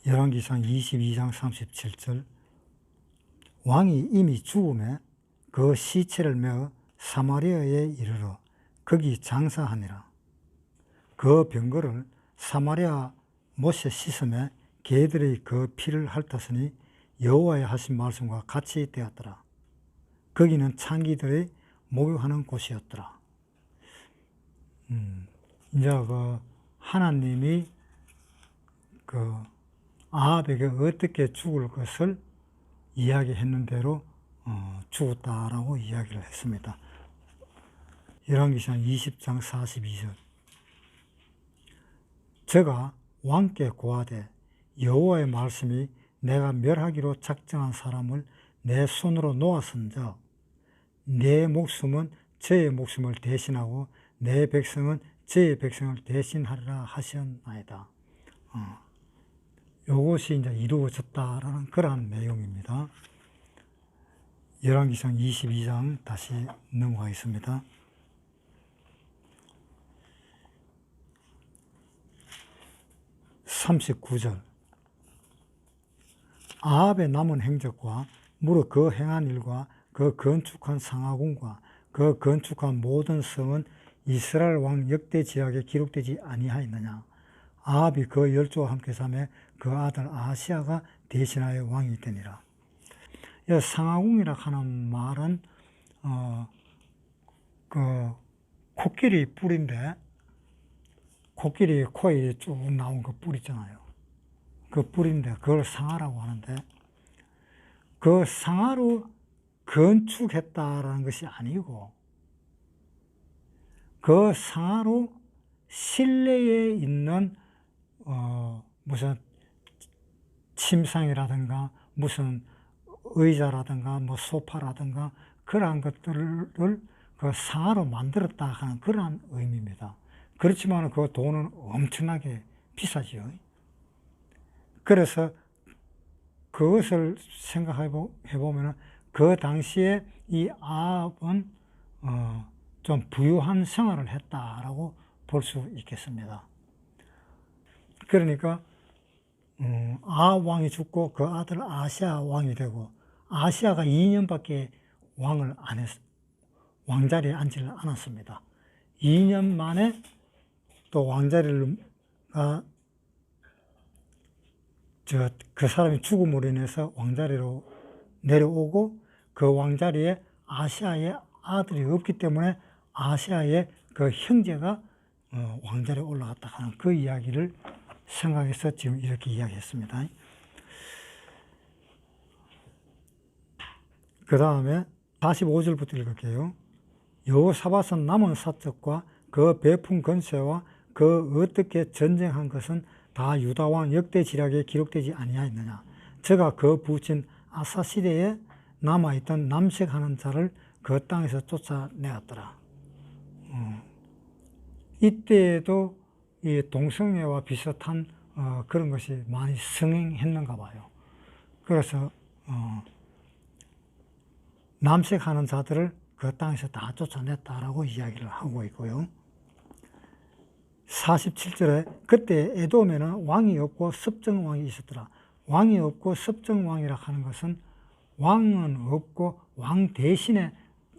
열왕기상 22장 37절 왕이 이미 죽음에 그 시체를 메어 사마리아에 이르러 거기 장사하니라. 그 병거를 사마리아 못에 씻음에 개들이 그 피를 핥았으니 여호와의 하신 말씀과 같이 되었더라. 거기는 창기들이 목욕하는 곳이었더라. 이제 하나님이 아합에게 어떻게 죽을 것을 이야기했는 대로 죽었다라고 이야기를 했습니다. 열왕기상 20장 42절 저가 왕께 고하되 여호와의 말씀이 내가 멸하기로 작정한 사람을 내 손으로 놓았은즉 내 목숨은 저의 목숨을 대신하고 내 백성은 저의 백성을 대신하리라 하셨나이다. 요것이 이제 이루어졌다라는 그러한 내용입니다. 열왕기상 22장 다시 넘어가겠습니다. 39절 아합의 남은 행적과 무릇 그 행한 일과 그 건축한 상하궁과 그 건축한 모든 성은 이스라엘 왕 역대지략에 기록되지 아니하였느냐. 아합이 그 10조와 함께 삼에 그 아들 아하시아가 대신하여 왕이 되니라. 상하궁이라 하는 말은 코끼리 뿔인데 코끼리 코에 쭉 나온 그 뿔 있잖아요. 그 뿔인데 그걸 상하라고 하는데 그 상하로 건축했다라는 것이 아니고 그 상하로 실내에 있는 무슨 침상이라든가 무슨 의자라든가 뭐 소파라든가 그러한 것들을 그 상하로 만들었다 하는 그러한 의미입니다. 그렇지만 그 돈은 엄청나게 비싸지요. 그래서 그것을 생각해 보면 그 당시에 이 아합은 좀 부유한 생활을 했다라고 볼 수 있겠습니다. 그러니까 아합 왕이 죽고 그 아들 아시아 왕이 되고 아시아가 2년밖에 왕을 안 했, 왕자리에 앉지를 않았습니다. 2년 만에 또 왕자리를 그 사람이 죽음으로 인해서 왕자리로 내려오고 그 왕자리에 아시아의 아들이 없기 때문에 아시아의 그 형제가 왕자리에 올라갔다 하는 그 이야기를 생각해서 지금 이렇게 이야기했습니다. 그 다음에 45절부터 읽을게요. 여호사밧은 남은 사적과 그 베푼 건세와 그 어떻게 전쟁한 것은 다 유다왕 역대지략에 기록되지 아니하였느냐. 저가 그 부친 아사 시대에 남아있던 남색하는 자를 그 땅에서 쫓아내었더라. 이때에도 이 동성애와 비슷한 그런 것이 많이 성행했는가 봐요. 그래서 남색하는 자들을 그 땅에서 다 쫓아냈다라고 이야기를 하고 있고요. 47절에 그때 에돔에는 왕이 없고 섭정왕이 있었더라. 왕이 없고 섭정왕이라 하는 것은 왕은 없고 왕 대신에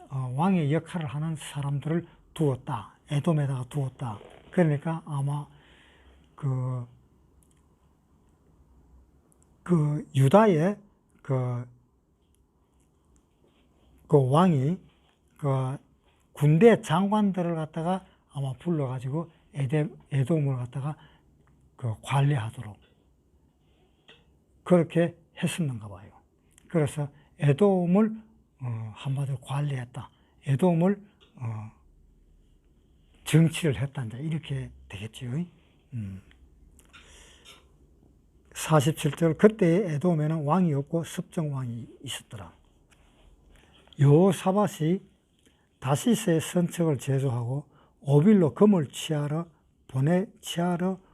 왕의 역할을 하는 사람들을 두었다. 에돔에다가 두었다. 그러니까 아마 그 유다의 그 왕이 그 군대 장관들을 갖다가 아마 불러가지고 에돔을 갖다가 그 관리하도록 그렇게 했었는가 봐요. 그래서 에돔을 한마디로 관리했다. 에돔을 정치를 했다. 이렇게 되겠지요. 47절 그때 에돔에는 왕이 없고 섭정왕이 있었더라. 여호사밧이 다시스의 선척을 제조하고 오빌로 금을 취하러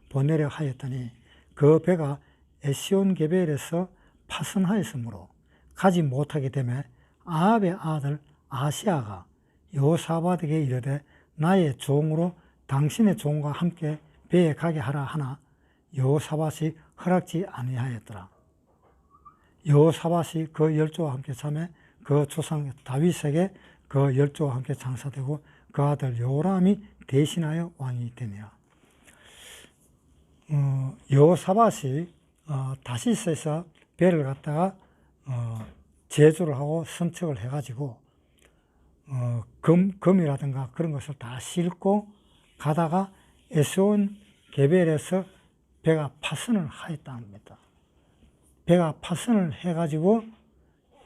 보내려 하였더니 그 배가 에시온 게벨에서 파선하였으므로 가지 못하게 되매 아합의 아들 아시아가 여호사밧에게 이르되 나의 종으로 당신의 종과 함께 배에 가게 하라 하나 여호사밧이 허락지 아니하였더라. 여호사밧이 그 열조와 함께 참에 그 조상 다윗에게 그 열조와 함께 장사되고 그 아들 여호람이 대신하여 왕이 되니라. 여호사밧이 다시스에서 배를 갖다가 제조를 하고 선척을 해가지고 금이라든가 그런 것을 다 싣고 가다가 에스온 게벨에서 배가 파선을 하였다는 겁니다. 배가 파선을 해가지고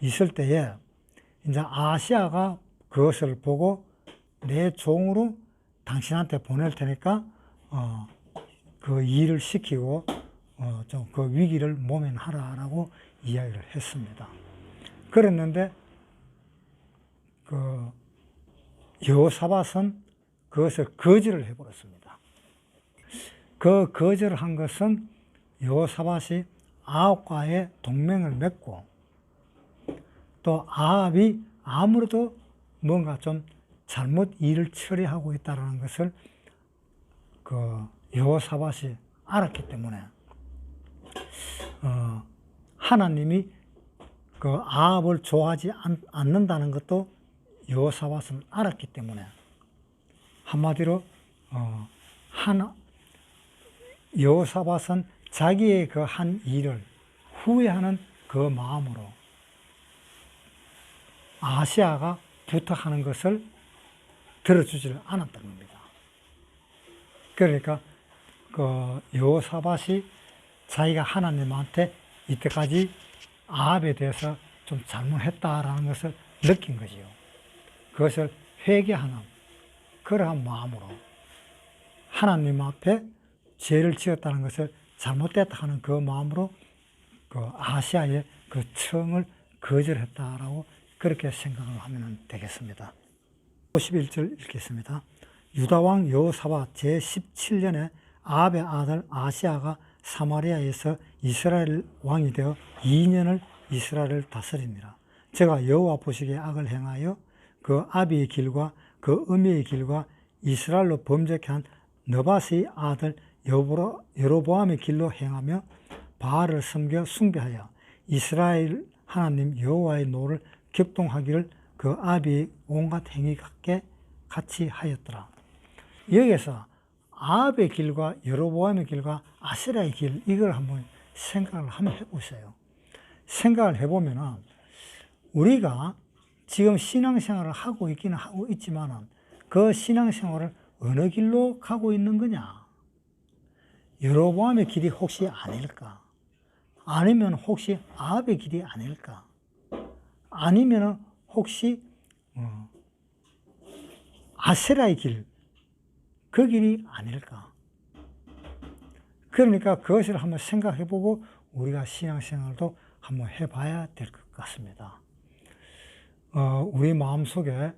있을 때에 이제 아시아가 그것을 보고 내 종으로 당신한테 보낼 테니까 그 일을 시키고 좀 그 위기를 모면하라라고 이야기를 했습니다. 그랬는데 그 여호사밧은 그것을 거절을 해버렸습니다. 그 거절을 한 것은 여호사밧이 아합과의 동맹을 맺고 또 아합이 아무래도 뭔가 좀 잘못 일을 처리하고 있다는 것을 그 여호사밧이 알았기 때문에 하나님이 그 아합을 좋아하지 않는다는 것도 여호사밧은 알았기 때문에 한마디로 여호사밧은 자기의 그 한 일을 후회하는 그 마음으로 아시아가 부탁하는 것을 들어주지를 않았던 겁니다. 그러니까 그 여호사밧이 자기가 하나님한테 이때까지 아합에 대해서 좀 잘못했다라는 것을 느낀 거지요. 그것을 회개하는 그러한 마음으로 하나님 앞에 죄를 지었다는 것을 잘못됐다 하는 그 마음으로 그 아시아의 그 청을 거절했다라고 그렇게 생각을 하면 되겠습니다. 51절 읽겠습니다. 유다왕 여호사밧 제17년에 아합의 아들 아시아가 사마리아에서 이스라엘 왕이 되어 2년을 이스라엘을 다스립니다. 제가 여호와 보시기에 악을 행하여 그 아비의 길과 그 음미의 길과 이스라엘로 범죄케 한 느밧의 아들 여로보암의 길로 행하며 바알을 섬겨 숭배하여 이스라엘 하나님 여호와의 노를 격동하기를 그 아비의 온갖 행위 같이 하였더라. 여기에서 아합의 길과 여로보암의 길과 아세라의 길, 이걸 한번 생각을 한번 해보세요. 생각을 해보면은 우리가 지금 신앙생활을 하고 있기는 하고 있지만은 그 신앙생활을 어느 길로 가고 있는 거냐? 여로보암의 길이 혹시 아닐까? 아니면 혹시 아합의 길이 아닐까? 아니면 혹시 아세라의 길, 그 길이 아닐까? 그러니까 그것을 한번 생각해보고 우리가 신앙생활도 한번 해봐야 될 것 같습니다. 우리 마음속에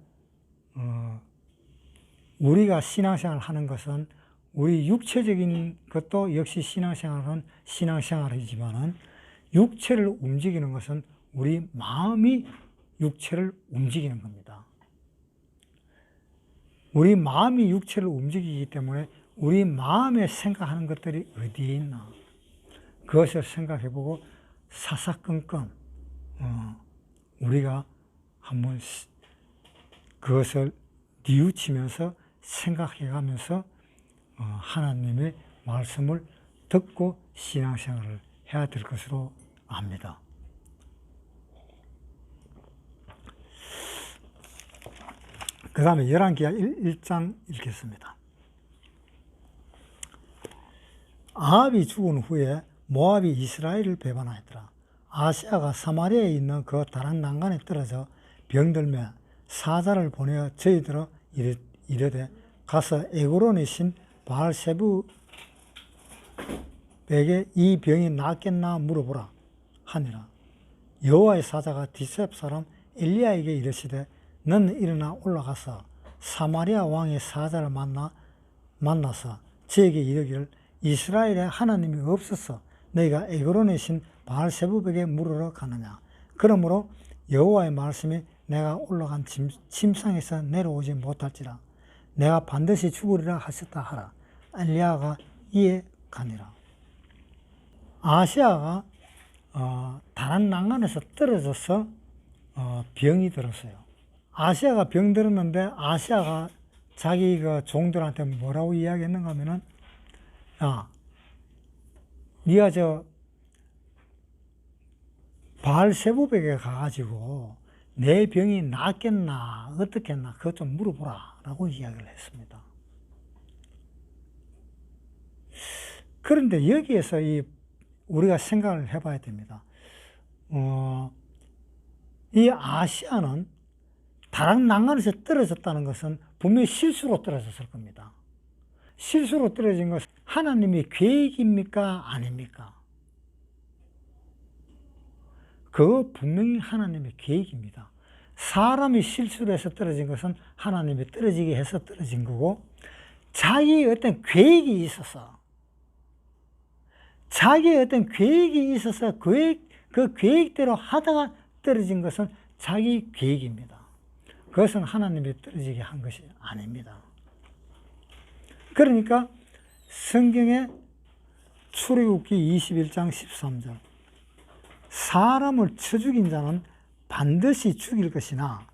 우리가 신앙생활을 하는 것은 우리 육체적인 것도 역시 신앙생활은 신앙생활이지만은 육체를 움직이는 것은 우리 마음이 육체를 움직이는 겁니다. 우리 마음이 육체를 움직이기 때문에 우리 마음에 생각하는 것들이 어디에 있나 그것을 생각해보고 사사건건 우리가 한번 그것을 뉘우치면서 생각해가면서 하나님의 말씀을 듣고 신앙생활을 해야 될 것으로 압니다. 그 다음에 열왕기하 1장 읽겠습니다. 아합이 죽은 후에 모압이 이스라엘을 배반하였더라. 아시아가 사마리아에 있는 그 다른 난간에 떨어져 병들매 사자를 보내어 저희들어 이르되 가서 에그론의 신 바알세부에게 이 병이 낫겠나 물어보라 하니라. 여호와의 사자가 디셉 사람 엘리야에게 이르시되 너는 일어나 올라가서 사마리아 왕의 사자를 만나서 저에게 이르기를 이스라엘에 하나님이 없어서 너희가 에그론의 신 바알세부에게 물으러 가느냐. 그러므로 여호와의 말씀이 내가 올라간 침상에서 내려오지 못할지라 내가 반드시 죽으리라 하셨다 하라. 엘리야가 이에 가니라. 아시아가 다른 난간에서 떨어져서 병이 들었어요. 아시아가 병 들었는데 아시아가 자기 그 종들한테 뭐라고 이야기했는가 하면은, 야, 니가 저 바알세부백에 가가지고 내 병이 낫겠나 어떻겠나 그것 좀 물어보라 라고 이야기를 했습니다. 그런데 여기에서 우리가 생각을 해봐야 됩니다. 이 아시아는 다른 난간에서 떨어졌다는 것은 분명히 실수로 떨어졌을 겁니다. 실수로 떨어진 것은 하나님의 계획입니까? 아닙니까? 그거 분명히 하나님의 계획입니다. 사람이 실수를 해서 떨어진 것은 하나님이 떨어지게 해서 떨어진 거고, 자기의 어떤 계획이 있어서, 자기의 어떤 계획이 있어서 그 계획대로 하다가 떨어진 것은 자기 계획입니다. 그것은 하나님이 떨어지게 한 것이 아닙니다. 그러니까 성경에 출애굽기 21장 13절, 사람을 쳐 죽인 자는 반드시 죽일 것이나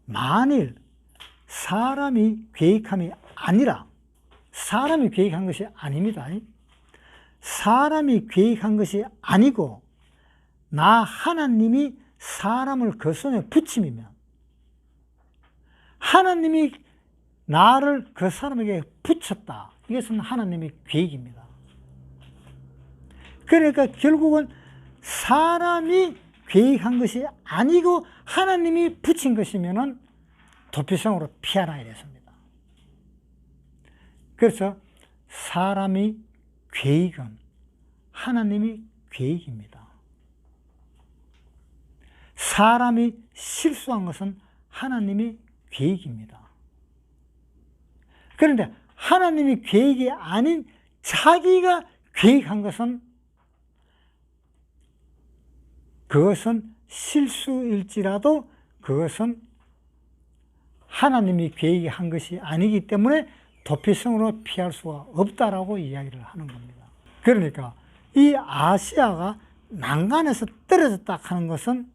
만일 사람이 계획함이 아니라, 사람이 계획한 것이 아닙니다. 사람이 계획한 것이 아니고 나 하나님이 사람을 그 손에 붙임이면, 하나님이 나를 그 사람에게 붙였다. 이것은 하나님의 계획입니다. 그러니까 결국은 사람이 계획한 것이 아니고 하나님이 붙인 것이면은 도피성으로 피하라 이랬습니다. 그래서 사람이 계획은 하나님이 계획입니다. 사람이 실수한 것은 하나님이 계획입니다. 그런데 하나님이 계획이 아닌 자기가 계획한 것은, 그것은 실수일지라도 그것은 하나님이 계획한 것이 아니기 때문에 도피성으로 피할 수가 없다라고 이야기를 하는 겁니다. 그러니까 이 아시아가 난간에서 떨어졌다 하는 것은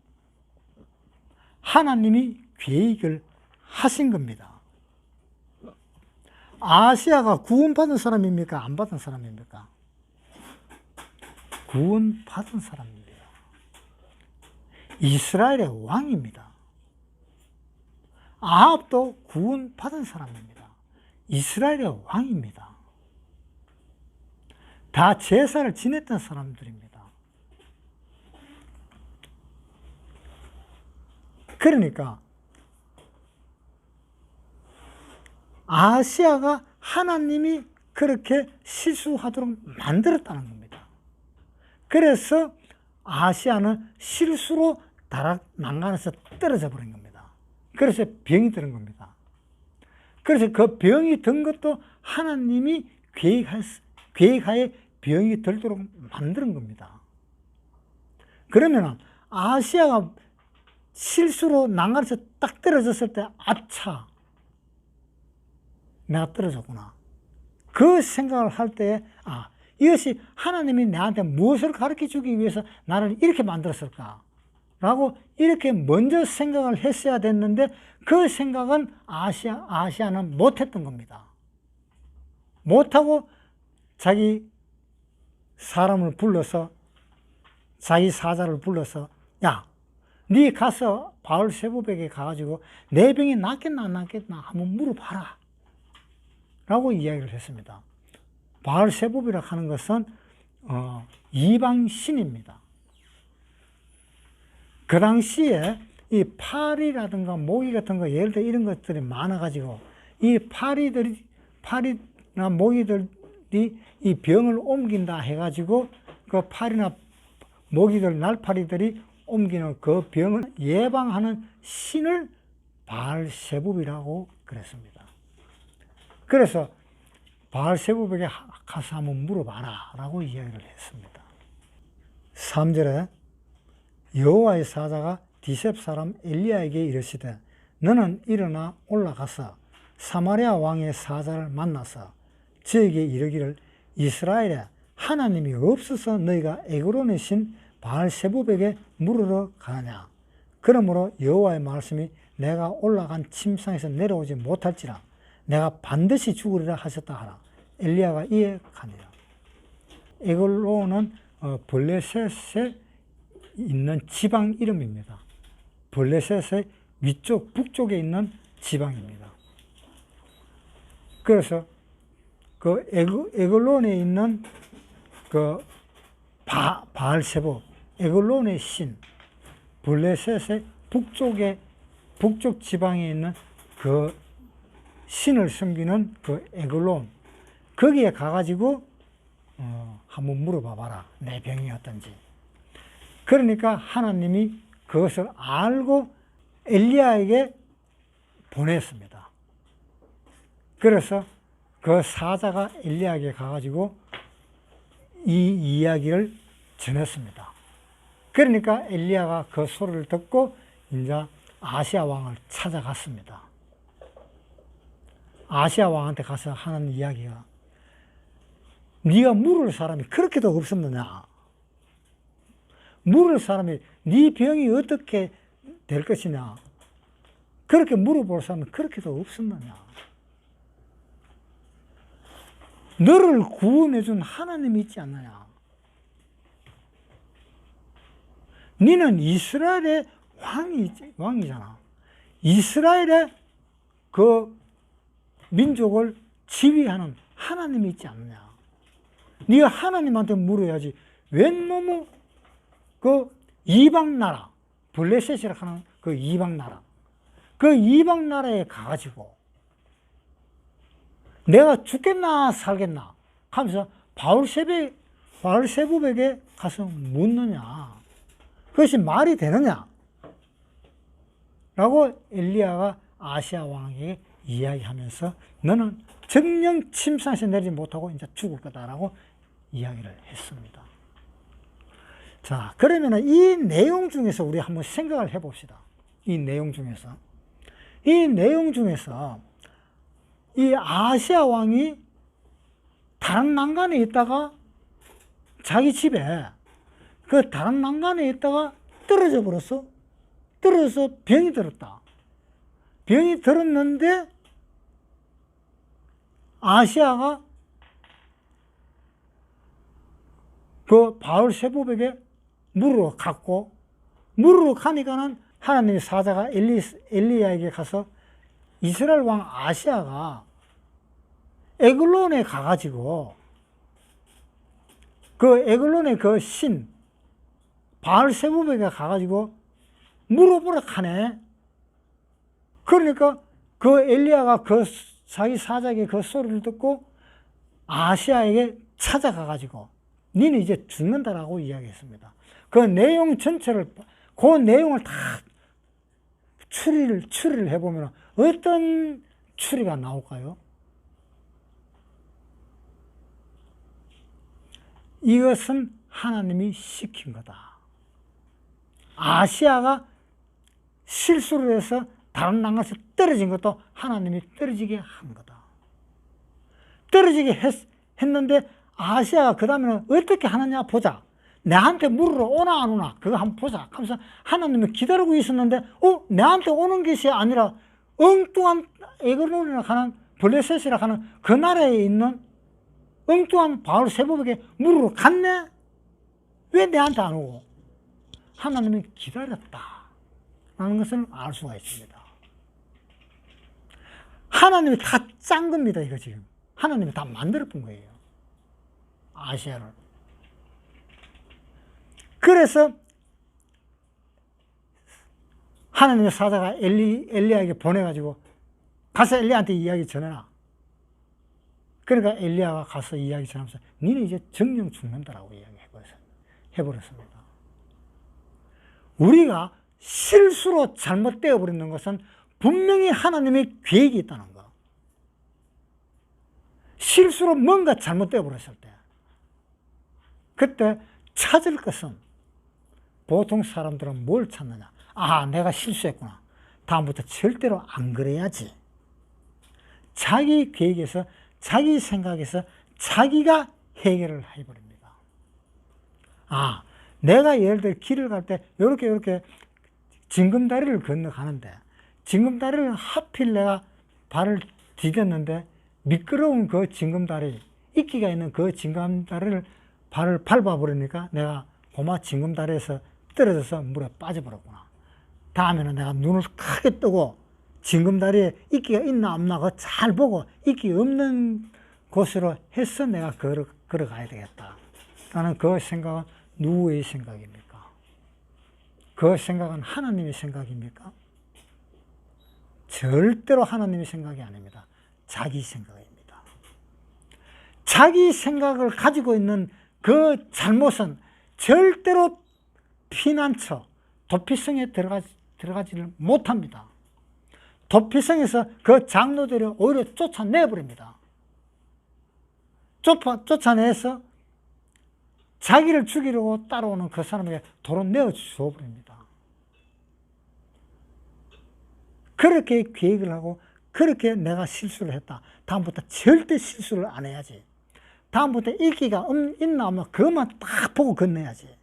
하나님이 계획을 하신 겁니다. 아시아가 구원받은 사람입니까? 안 받은 사람입니까? 구원받은 사람입니다. 이스라엘의 왕입니다. 아합도 구원받은 사람입니다. 이스라엘의 왕입니다. 다 제사를 지냈던 사람들입니다. 그러니까 아시아가 하나님이 그렇게 실수하도록 만들었다는 겁니다. 그래서 아시아는 실수로 다락 난간에서 떨어져 버린 겁니다. 그래서 병이 드는 겁니다. 그래서 그 병이 든 것도 하나님이 계획하에 병이 들도록 만드는 겁니다. 그러면 아시아가 실수로 난간에서 딱 떨어졌을 때, 아차, 내가 떨어졌구나. 그 생각을 할 때, 이것이 하나님이 나한테 무엇을 가르쳐 주기 위해서 나를 이렇게 만들었을까? 라고 이렇게 먼저 생각을 했어야 됐는데, 그 생각은 아시아는 못했던 겁니다. 못하고 자기 사람을 불러서, 자기 사자를 불러서, 야, 네 가서 바알세부백에 가가지고 내 병이 낫겠나 안 낫겠나 한번 물어봐라 라고 이야기를 했습니다. 바알세부백이라고 하는 것은 이방신입니다. 그 당시에 이 파리라든가 모기 같은 거, 예를 들어 이런 것들이 많아가지고 이 파리나 모기들이 이 병을 옮긴다 해가지고 그 파리나 모기들, 날파리들이 옮기는 그 병을 예방하는 신을 바알세부비라고 그랬습니다. 그래서 바알세부백에 가서 한번 물어봐라 라고 이야기를 했습니다. 3절에 여호와의 사자가 디셉 사람 엘리야에게 이르시되 너는 일어나 올라가서 사마리아 왕의 사자를 만나서 저에게 이르기를 이스라엘에 하나님이 없어서 너희가 에그론의 신 바알세붑에게 물으러 가느냐. 그러므로 여호와의 말씀이 내가 올라간 침상에서 내려오지 못할지라 내가 반드시 죽으리라 하셨다 하라. 엘리야가 이에 가니라. 에글론은 블레셋에 있는 지방 이름입니다. 블레셋의 위쪽 북쪽에 있는 지방입니다. 그래서 그 에글론에 있는 그 바알세붑, 에글론의 신, 블레셋의 북쪽 지방에 있는 그 신을 섬기는 그 에글론, 거기에 가가지고 한번 물어봐 봐라. 내 병이 어떤지. 그러니까 하나님이 그것을 알고 엘리야에게 보냈습니다. 그래서 그 사자가 엘리야에게 가가지고 이 이야기를 전했습니다. 그러니까 엘리야가 그 소리를 듣고 이제 아시아 왕을 찾아갔습니다. 아시아 왕한테 가서 하는 이야기가 네가 물을 사람이 그렇게도 없었느냐? 물을 사람이 네 병이 어떻게 될 것이냐? 그렇게 물어볼 사람이 그렇게도 없었느냐? 너를 구원해준 하나님이 있지 않느냐? 너는 이스라엘의 왕이잖아. 이스라엘의 그 민족을 지휘하는 하나님이 있지 않느냐? 네가 하나님한테 물어야지. 웬 놈의 그 이방 나라, 블레셋이라 하는 그 이방 나라, 그 이방 나라에 가가지고 내가 죽겠나 살겠나 하면서 바알세붑에게 가서 묻느냐? 그것이 말이 되느냐? 라고 엘리야가 아시아 왕에게 이야기하면서 너는 정령 침상에서 내리지 못하고 이제 죽을 거다라고 이야기를 했습니다. 자, 그러면 이 내용 중에서 우리 한번 생각을 해봅시다. 이 내용 중에서 이 아시아 왕이 다른 난간에 있다가 자기 집에 그 다른 난간에 있다가 떨어져 버렸어. 떨어져서 병이 들었다. 병이 들었는데 아시아가 그 바알세붑에게 물으러 갔고, 물으러 가니까는 하나님의 사자가 엘리야에게 가서 이스라엘 왕 아시아가 에글론에 가가지고 그 에글론의 그 신 바알세붑에게 가가지고 물어보라 하네. 그러니까 그 엘리야가 그 자기 사자에게 그 소리를 듣고 아시아에게 찾아가가지고 니는 이제 죽는다라고 이야기했습니다. 그 내용 전체를, 그 내용을 다 추리를 해보면 어떤 추리가 나올까요? 이것은 하나님이 시킨 거다. 아시아가 실수를 해서 다른 난간에서 떨어진 것도 하나님이 떨어지게 한 거다. 떨어지게 했는데 아시아가 그 다음에는 어떻게 하느냐 보자. 내한테 물으러 오나 안 오나 그거 한번 보자 하면서 하나님이 기다리고 있었는데 내한테 오는 것이 아니라 엉뚱한 에글론이라 하는 블레셋이라 하는 그 나라에 있는 엉뚱한 바알세붑에게 물으러 갔네? 왜 내한테 안 오고? 하나님이 기다렸다라는 것을 알 수가 있습니다. 하나님이 다 짠 겁니다. 이거 지금 하나님이 다 만들어 본 거예요. 아시아를. 그래서 하나님의 사자가 엘리야에게 보내가지고 가서 엘리야한테 이야기 전해라. 그러니까 엘리야가 가서 이야기 전하면서 니는 이제 정령 죽는다라고 이야기해버렸습니다. 우리가 실수로 잘못되어 버리는 것은 분명히 하나님의 계획이 있다는 거. 실수로 뭔가 잘못되어 버렸을 때 그때 찾을 것은 보통 사람들은 뭘 찾느냐? 아, 내가 실수했구나. 다음부터 절대로 안 그래야지. 자기 계획에서, 자기 생각에서 자기가 해결을 해버립니다. 아, 내가 예를 들어 길을 갈 때 이렇게 징검다리를 건너가는데 징검다리를 하필 내가 발을 디뎠는데 미끄러운 그 징검다리, 이끼가 있는 그 징검다리를 발을 밟아버리니까 내가 고마 징검다리에서 떨어져서 물에 빠져버렸구나. 다음에는 내가 눈을 크게 뜨고 징검다리에 이끼가 있나 없나 그거 잘 보고 이끼 없는 곳으로 해서 내가 걸어가야 되겠다. 나는 그 생각은 누구의 생각입니까? 그 생각은 하나님의 생각입니까? 절대로 하나님의 생각이 아닙니다. 자기 생각입니다. 자기 생각을 가지고 있는 그 잘못은 절대로 피난처, 도피성에 들어가지를 못합니다. 도피성에서 그 장로들이 오히려 쫓아내버립니다. 쫓아내서 자기를 죽이려고 따라오는 그 사람에게 도로 내어주어버립니다. 그렇게 계획을 하고 그렇게 내가 실수를 했다. 다음부터 절대 실수를 안 해야지. 다음부터 이끼가 있나 없나 그것만 딱 보고 건너야지.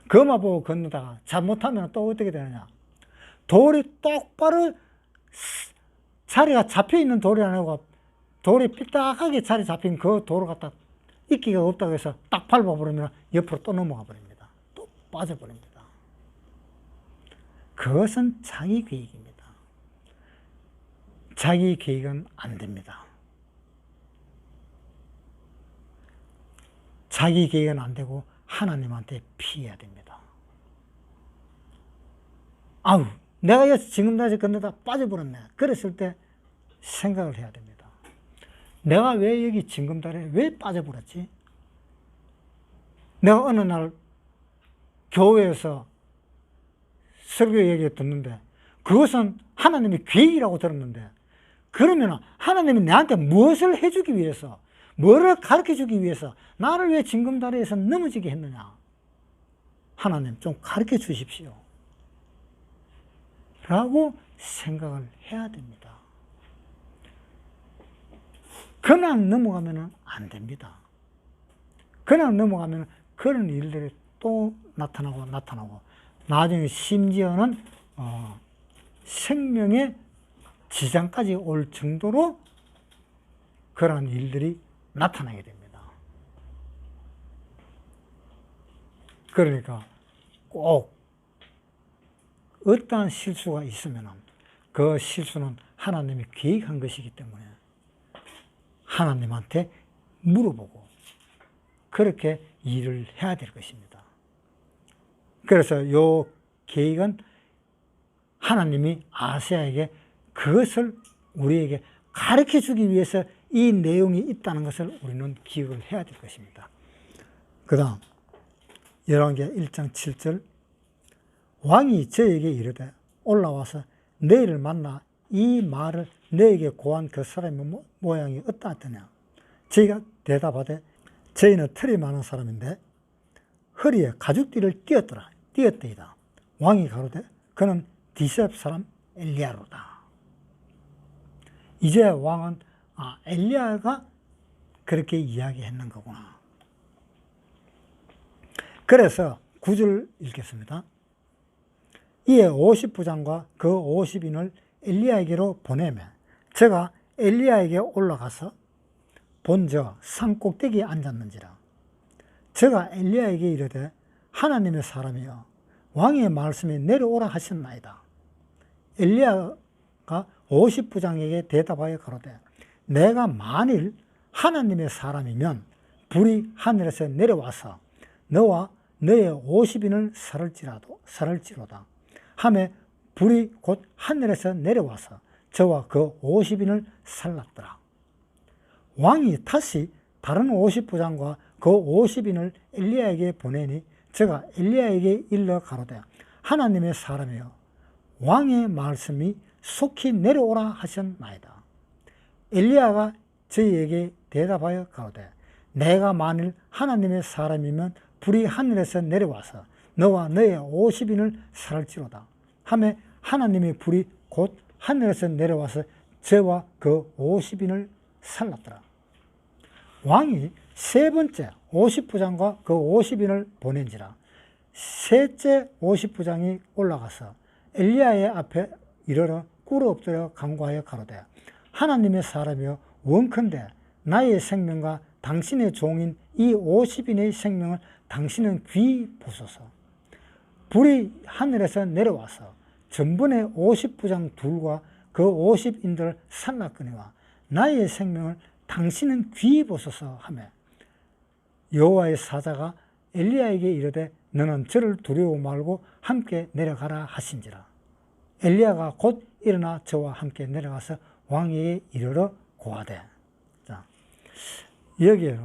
그것만 보고 건너다가 잘못하면 또 어떻게 되느냐. 돌이 똑바로 자리가 잡혀있는 돌이 아니고 돌이 삐딱하게 자리 잡힌 그 돌을 갖다 이끼가 없다고 해서 딱 밟아버리면 옆으로 또 넘어가 버립니다. 또 빠져버립니다. 그것은 자기 계획입니다. 자기 계획은 안 됩니다. 자기 계획은 안 되고 하나님한테 피해야 됩니다. 아우, 내가 여기서 징검다리 건너다 빠져버렸네. 그랬을 때 생각을 해야 됩니다. 내가 왜 여기 징검다리에 왜 빠져버렸지? 내가 어느 날 교회에서 설교 얘기 듣는데 그것은 하나님의 계획이라고 들었는데 그러면 하나님이 내한테 무엇을 해주기 위해서 뭐를 가르쳐주기 위해서 나를 왜 징검다리에서 넘어지게 했느냐. 하나님 좀 가르쳐 주십시오 라고 생각을 해야 됩니다. 그냥 넘어가면 안 됩니다. 그냥 넘어가면 그런 일들이 또 나타나고 나중에 심지어는 생명의 지장까지 올 정도로 그런 일들이 나타나게 됩니다. 그러니까 꼭 어떠한 실수가 있으면 그 실수는 하나님이 계획한 것이기 때문에 하나님한테 물어보고 그렇게 일을 해야 될 것입니다. 그래서 이 계획은 하나님이 아세아에게 그것을 우리에게 가르쳐 주기 위해서 이 내용이 있다는 것을 우리는 기억을 해야 될 것입니다. 그 다음 열왕기하 1장 7절 왕이 저에게 이르되 올라와서 너희를 만나 이 말을 너에게 고한 그 사람의 모양이 어떠하더냐. 저희가 대답하되 저희는 털이 많은 사람인데 허리에 가죽띠를 띄었더이다. 왕이 가로되 그는 디셉 사람 엘리야로다. 이제 왕은 엘리야가 그렇게 이야기했는 거구나. 그래서 9절 읽겠습니다. 이에 50부장과 그 50인을 엘리야에게로 보내매 저가 엘리야에게 올라가서 본저 산 꼭대기에 앉았는지라. 저가 엘리야에게 이르되 하나님의 사람이여 왕의 말씀이 내려오라 하셨나이다. 엘리야가 50부장에게 대답하여 가로되 내가 만일 하나님의 사람이면 불이 하늘에서 내려와서 너와 너의 50인을 살을지로다 하매 불이 곧 하늘에서 내려와서 저와 그 50인을 살랐더라. 왕이 다시 다른 50부장과 그 50인을 엘리야에게 보내니 저가 엘리야에게 일러 가로되 하나님의 사람이여 왕의 말씀이 속히 내려오라 하셨나이다. 엘리야가 저희에게 대답하여 가로되 내가 만일 하나님의 사람이면 불이 하늘에서 내려와서 너와 너의 50인을 살을지로다 하매 하나님의 불이 곧 하늘에서 내려와서 저와 그 50인을 살랐더라. 왕이 세 번째 50부장과 그 50인을 보낸지라. 셋째 50부장이 올라가서 엘리야의 앞에 이르러 꿇어 엎드려 간구하여 가로되 하나님의 사람이여 원컨대 나의 생명과 당신의 종인 이 50인의 생명을 당신은 귀히 보소서. 불이 하늘에서 내려와서 전번에 50부장 둘과 그 50인들을 살랐거니와 나의 생명을 당신은 귀히 보소서 하며 여호와의 사자가 엘리야에게 이르되 너는 저를 두려워 말고 함께 내려가라 하신지라. 엘리야가 곧 일어나 저와 함께 내려가서 왕에게 이르러 고하되. 자, 여기에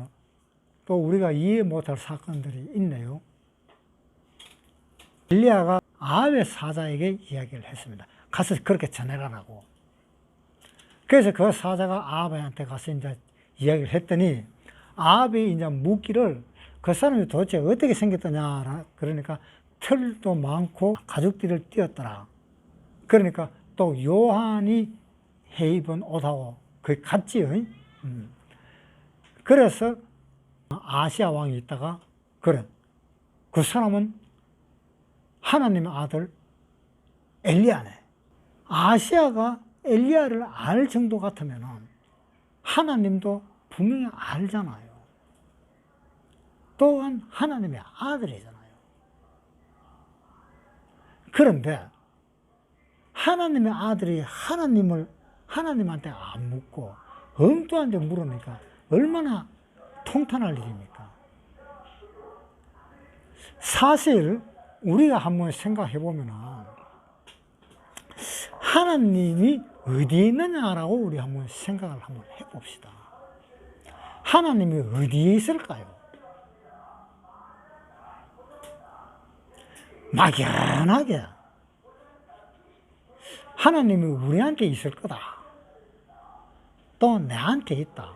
또 우리가 이해 못할 사건들이 있네요. 엘리야가 아합의 사자에게 이야기를 했습니다. 가서 그렇게 전해라라고. 그래서 그 사자가 아합한테 가서 이제 이야기를 했더니 아합이 이제 묻기를 그 사람이 도대체 어떻게 생겼더냐. 그러니까 털도 많고 가죽띠를 띄었더라. 그러니까 또 요한이 해 입은 옷하고 거의 같지요. 그래서 아시아 왕이 있다가 그래. 그 사람은 하나님의 아들 엘리야네. 아시아가 엘리야를 알 정도 같으면 하나님도 분명히 알잖아요. 또한 하나님의 아들이잖아요. 그런데 하나님의 아들이 하나님한테 안 묻고 엉뚱한 데 물으니까 얼마나 통탄할 일입니까? 사실 우리가 한번 생각해 보면 하나님이 어디에 있느냐라고 우리 한번 생각을 한번 해봅시다. 하나님이 어디에 있을까요? 막연하게 하나님이 우리한테 있을 거다. 또 내한테 있다.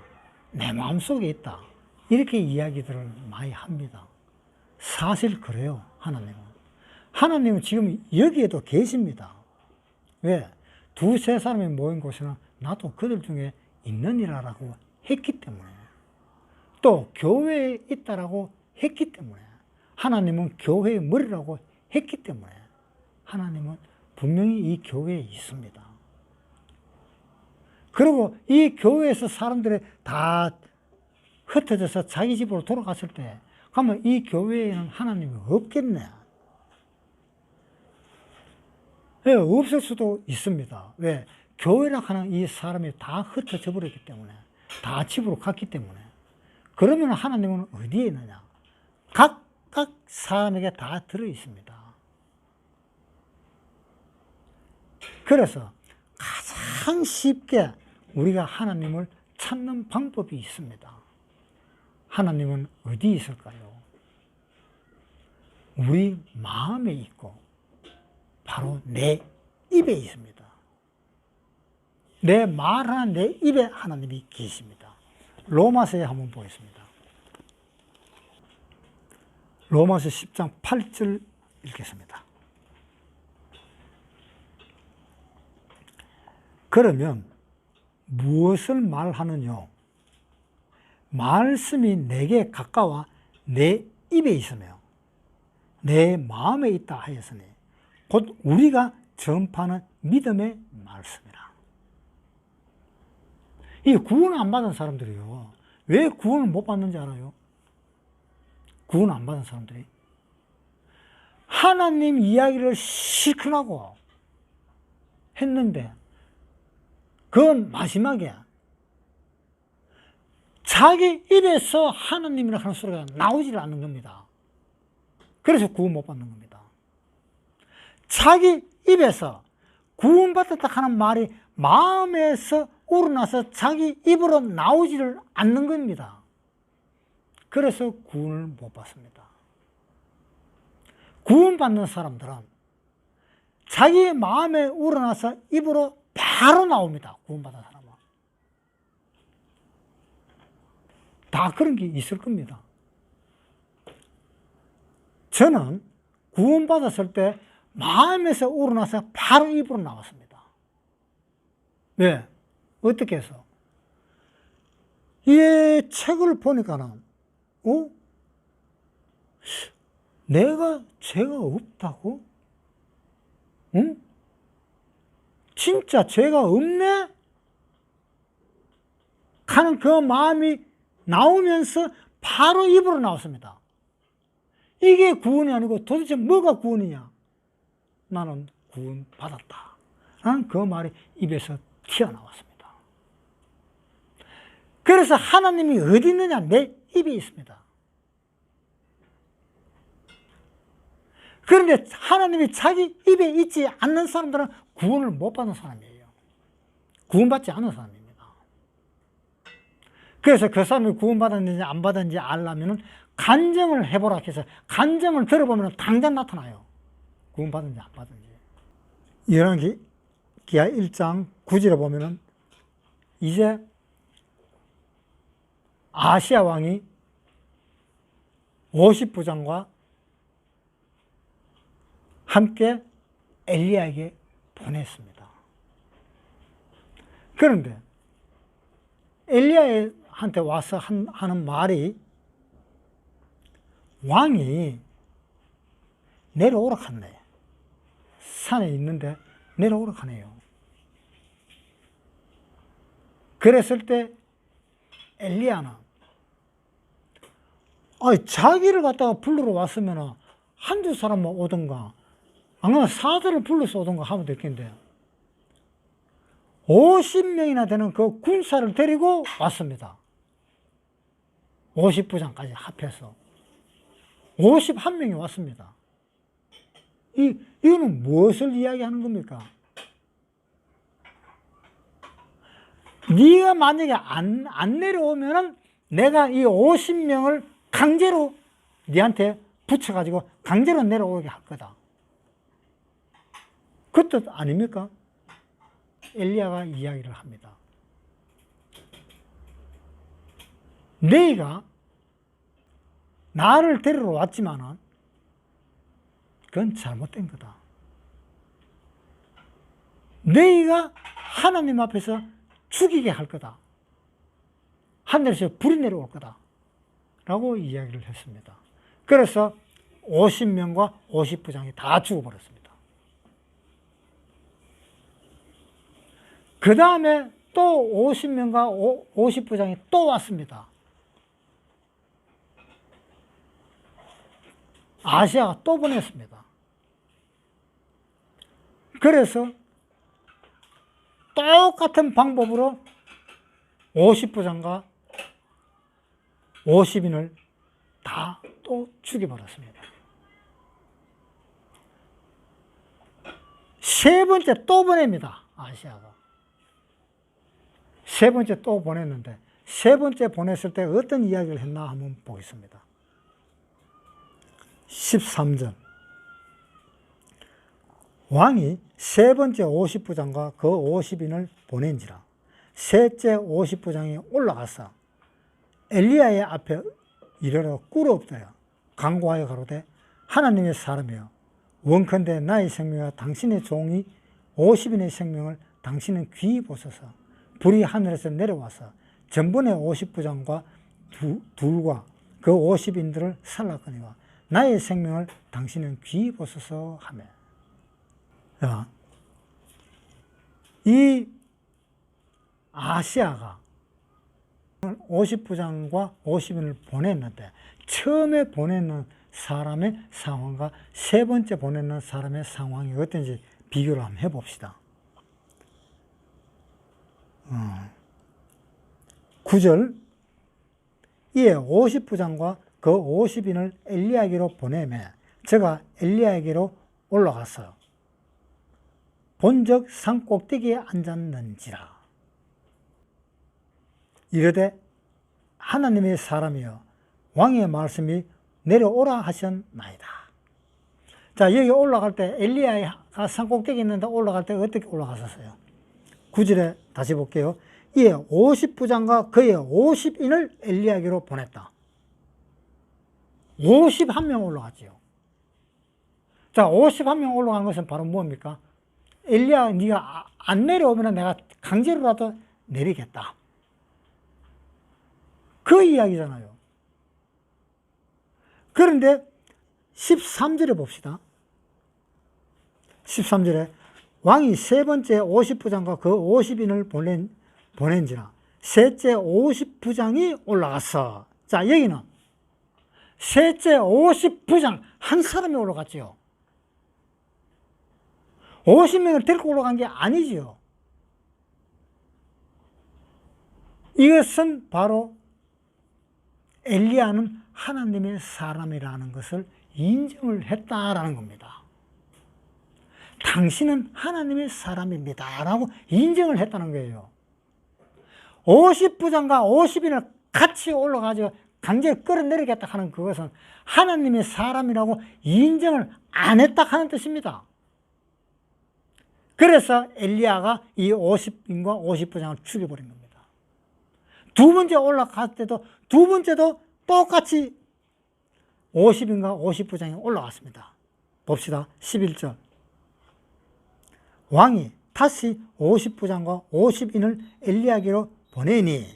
내 마음속에 있다. 이렇게 이야기들을 많이 합니다. 사실 그래요. 하나님은 지금 여기에도 계십니다. 왜? 두세 사람이 모인 곳에는 나도 그들 중에 있느니라라고 했기 때문에, 또 교회에 있다라고 했기 때문에, 하나님은 교회의 머리라고 했기 때문에 하나님은 분명히 이 교회에 있습니다. 그리고 이 교회에서 사람들이 다 흩어져서 자기 집으로 돌아갔을 때 그러면 이 교회에는 하나님이 없겠네. 네, 없을 수도 있습니다. 왜? 교회라 하는 이 사람이 다 흩어져 버렸기 때문에, 다 집으로 갔기 때문에. 그러면 하나님은 어디에 있느냐? 각각 사람에게 다 들어 있습니다. 그래서 가장 쉽게 우리가 하나님을 찾는 방법이 있습니다. 하나님은 어디 있을까요? 우리 마음에 있고 바로 내 입에 있습니다. 내 말하는 내 입에 하나님이 계십니다. 로마서에 한번 보겠습니다. 로마서 10장 8절 읽겠습니다. 그러면 무엇을 말하느냐? 말씀이 내게 가까워 내 입에 있으며 내 마음에 있다 하였으니 곧 우리가 전파하는 믿음의 말씀이라. 이 구원 안 받은 사람들이요. 왜 구원을 못 받는지 알아요? 구원 안 받은 사람들이 하나님 이야기를 실컷 하고 했는데 그건 마지막에 자기 입에서 하나님이라 하는 소리가 나오질 않는 겁니다. 그래서 구원 못 받는 겁니다. 자기 입에서 구원받았다 하는 말이 마음에서 우러나서 자기 입으로 나오지를 않는 겁니다. 그래서 구원을 못 받습니다. 구원받는 사람들은 자기의 마음에 우러나서 입으로 바로 나옵니다. 구원받은 사람은. 다 그런 게 있을 겁니다. 저는 구원받았을 때 마음에서 우러나서 바로 입으로 나왔습니다. 왜? 어떻게 해서? 이 책을 보니까는, 내가 죄가 없다고? 응? 진짜 죄가 없네? 하는 그 마음이 나오면서 바로 입으로 나왔습니다. 이게 구원이 아니고 도대체 뭐가 구원이냐? 나는 구원 받았다. 라는 그 말이 입에서 튀어나왔습니다. 그래서 하나님이 어디 있느냐? 내 입에 있습니다. 그런데 하나님이 자기 입에 있지 않는 사람들은 구원을 못 받는 사람이에요. 구원받지 않은 사람입니다. 그래서 그 사람이 구원받았는지 안 받았는지 알려면 간증을 해보라 해서 간증을 들어보면 당장 나타나요. 구원받았는지 안 받았는지. 열왕기하 1장 9절에 보면은 이제 아시아 왕이 50부장과 함께 엘리야에게 보냈습니다. 그런데 엘리야한테 와서 하는 말이 왕이 내려오라 하네. 산에 있는데 내려오라 하네요. 그랬을 때 엘리야는 자기를 갖다가 불러러 왔으면 한두 사람만 오던가 안 그러면 사자를 불러서 오던가 하면 됐겠는데 50명이나 되는 그 군사를 데리고 왔습니다. 50부장까지 합해서 51명이 왔습니다. 이거는 무엇을 이야기하는 겁니까? 네가 만약에 안 내려오면은 내가 이 50명을 강제로 네한테 붙여가지고 강제로 내려오게 할 거다. 그 뜻 아닙니까? 엘리야가 이야기를 합니다. 너희가 나를 데리러 왔지만은 그건 잘못된 거다. 너희가 하나님 앞에서 죽이게 할 거다. 하늘에서 불이 내려올 거다. 라고 이야기를 했습니다. 그래서 50명과 50부장이 다 죽어버렸습니다. 그 다음에 또 50명과 50부장이 또 왔습니다. 아시아가 또 보냈습니다. 그래서 똑같은 방법으로 50부장과 50인을 다 또 죽여버렸습니다. 세 번째 또 보냅니다. 아시아가. 세 번째 또 보냈는데 세 번째 보냈을 때 어떤 이야기를 했나 한번 보겠습니다. 13절 왕이 세 번째 50부장과 그 50인을 보낸지라 셋째 50부장이 올라가서 엘리야의 앞에 이르러 꿇어엎드려 간구하여 가로되 하나님의 사람이여 원컨대 나의 생명과 당신의 종이 50인의 생명을 당신은 귀히 보소서. 불이 하늘에서 내려와서 전번의 50부장과 둘과 그 50인들을 살랐거니와 나의 생명을 당신은 귀히 보소서 하며. 이 아시아가 50부장과 50인을 보냈는데 처음에 보내는 사람의 상황과 세 번째 보내는 사람의 상황이 어떤지 비교를 한번 해봅시다. 9절 이에 50부장과 그 50인을 엘리야에게로 보내매 저가 엘리야에게로 올라가서 본적 산 꼭대기에 앉았는지라. 이르되 하나님의 사람이여 왕의 말씀이 내려오라 하셨나이다. 자, 여기 올라갈 때 엘리야가 산 꼭대기에 있는데 올라갈 때 어떻게 올라갔었어요? 9절에 다시 볼게요. 이에 50부장과 그의 50인을 엘리야에게로 보냈다. 51명 올라갔지요. 자, 51명 올라간 것은 바로 뭡니까? 엘리야, 네가 안 내려오면 내가 강제로라도 내리겠다. 그 이야기잖아요. 그런데 13절에 봅시다. 13절에 왕이 세 번째 50부장과 그 50인을 보낸지라 셋째 50부장이 올라갔어. 자, 여기는 셋째 50부장 한 사람이 올라갔지요. 50명을 데리고 올라간 게 아니지요. 이것은 바로 엘리야는 하나님의 사람이라는 것을 인정을 했다라는 겁니다. 당신은 하나님의 사람입니다 라고 인정을 했다는 거예요. 50부장과 50인을 같이 올라가서 강제로 끌어내리겠다 하는 그것은 하나님의 사람이라고 인정을 안 했다 하는 뜻입니다. 그래서 엘리야가 이 50인과 50부장을 죽여버린 겁니다. 두 번째 올라갈 때도 두 번째도 똑같이 50인과 50부장이 올라갔습니다. 봅시다. 11절. 왕이 다시 50부장과 50인을 엘리야에게로 보내니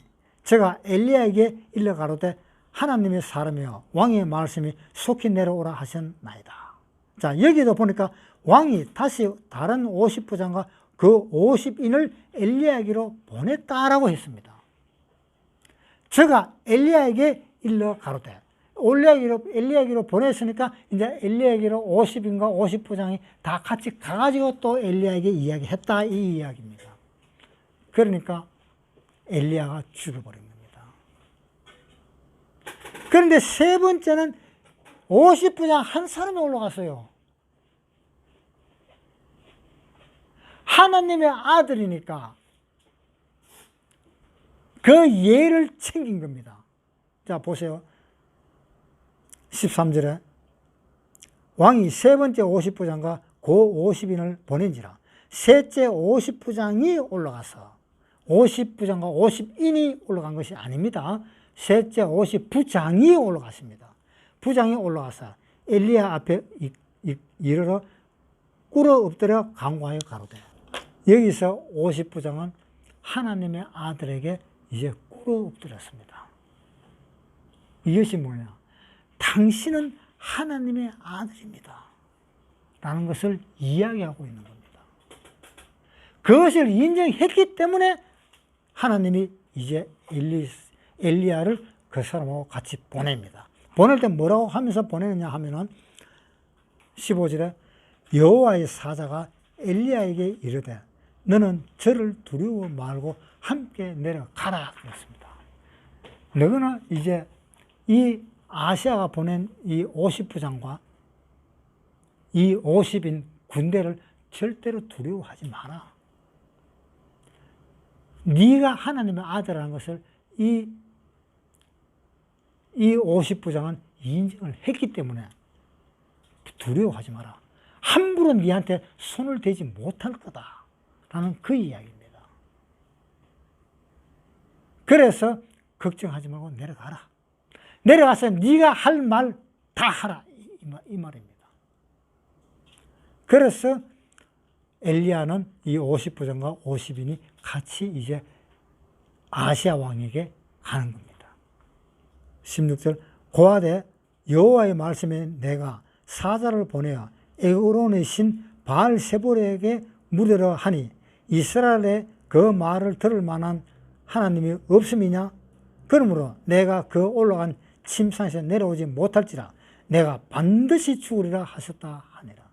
제가 엘리야에게 일러 가로되 하나님의 사람이여 왕의 말씀이 속히 내려오라 하셨나이다. 자, 여기도 보니까 왕이 다시 다른 50부장과 그 50인을 엘리야에게로 보냈다라고 했습니다. 제가 엘리야에게 일러 가로되 엘리야에게로 보냈으니까 이제 엘리야에게로 50인과 50부장이 다 같이 가가지고 또 엘리야에게 이야기했다 이 이야기입니다. 그러니까 엘리야가 죽여버린 겁니다. 그런데 세 번째는 50부장 한 사람이 올라갔어요. 하나님의 아들이니까 그 예를 챙긴 겁니다. 자, 보세요. 13절에 왕이 세 번째 50부장과 그 50인을 보낸지라 셋째 50부장이 올라가서 50부장과 50인이 올라간 것이 아닙니다. 셋째 50부장이 올라갔습니다. 부장이 올라가서 엘리야 앞에 이르러 꿇어 엎드려 간구하여 가로되 여기서 50부장은 하나님의 아들에게 이제 꿇어 엎드렸습니다. 이것이 뭐냐? 당신은 하나님의 아들입니다 라는 것을 이야기하고 있는 겁니다. 그것을 인정했기 때문에 하나님이 이제 엘리야를 그 사람하고 같이 보냅니다. 보낼 때 뭐라고 하면서 보내느냐 하면은 15절에 여호와의 사자가 엘리야에게 이르되 너는 저를 두려워 말고 함께 내려가라 그랬습니다. 너는 이제 이 아시아가 보낸 이 50부장과 이 50인 군대를 절대로 두려워하지 마라. 네가 하나님의 아들이라는 것을 이 50부장은 인정을 했기 때문에 두려워하지 마라. 함부로 네한테 손을 대지 못할 거다라는 그 이야기입니다. 그래서 걱정하지 말고 내려가라. 내려가서 네가 할 말 다 하라 이 말입니다. 그래서 엘리야는 이 50부장과 50인이 같이 이제 아시아 왕에게 가는 겁니다. 16절 고하되 여호와의 말씀에 내가 사자를 보내어 에그론의 신 바알세볼에게 물으려 하니 이스라엘에 그 말을 들을 만한 하나님이 없음이냐? 그러므로 내가 그 올라간 침상에서 내려오지 못할지라 내가 반드시 죽으리라 하셨다 하니라.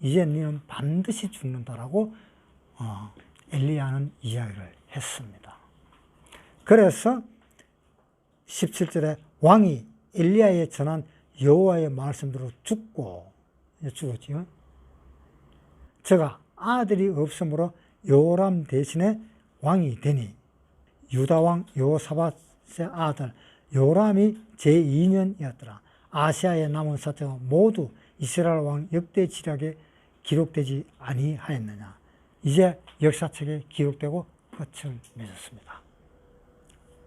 이제 너는 반드시 죽는다라고 엘리야는 이야기를 했습니다. 그래서 17절에 왕이 엘리야에 전한 여호와의 말씀대로 죽었지요. 제가 아들이 없으므로 요람 대신에 왕이 되니 유다왕 여호사밧의 아들 요람이 제2년이었더라. 아시아에 남은 사자가 모두 이스라엘 왕 역대 지략에 기록되지 아니하였느냐. 이제 역사책에 기록되고 끝을 맺었습니다.